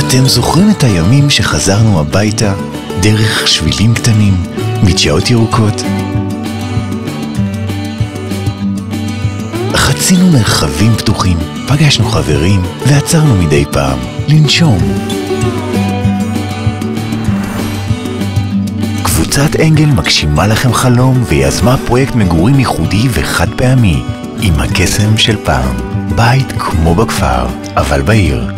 אתם זוכרים את הימים שחזרנו הביתה דרך שבילים קטנים, מדשאות ירוקות? חצינו מרחבים פתוחים, פגשנו חברים ועצרנו מדי פעם לנשום. קבוצת אנגל מגשימה לכם חלום ויזמה פרויקט מגורים ייחודי וחד פעמי עם הקסם של פעם. בית כמו בכפר, אבל בעיר.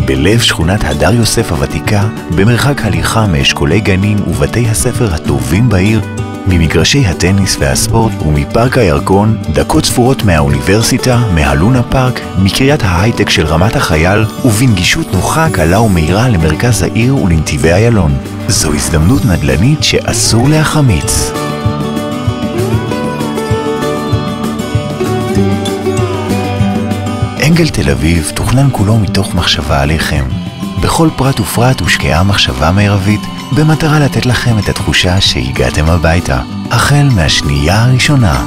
בלב שכונת הדר יוסף הוותיקה, במרחק הליכה מאשכולי גנים ובתי הספר הטובים בעיר, ממגרשי הטניס והספורט ומפארק הירקון, דקות ספורות מהאוניברסיטה, מהלונה פארק, מקריית ההייטק של רמת החייל, ובנגישות נוחה, קלה ומהירה למרכז העיר ולנתיבי איילון. זו הזדמנות נדל"נית שאסור להחמיץ. אנגל תל אביב תוכנן כולו מתוך מחשבה עליכם. בכל פרט ופרט הושקעה מחשבה מרבית במטרה לתת לכם את התחושה שהגעתם הביתה, החל מהשנייה הראשונה.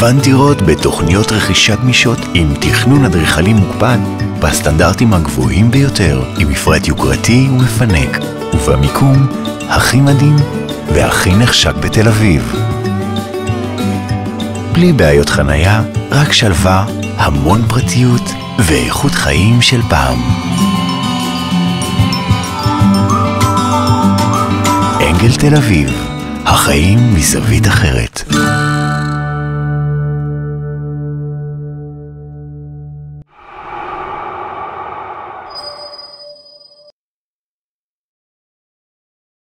מגוון דירות בתוכניות רכישה גמישות עם תכנון אדריכלי מוקפד בסטנדרטים הגבוהים ביותר, עם מפרט יוקרתי ומפנק, ובמיקום הכי מדהים והכי נחשק בתל אביב. בלי בעיות חנייה, רק שלווה, המון פרטיות ואיכות חיים של פעם. אנגל תל אביב, החיים מזווית אחרת.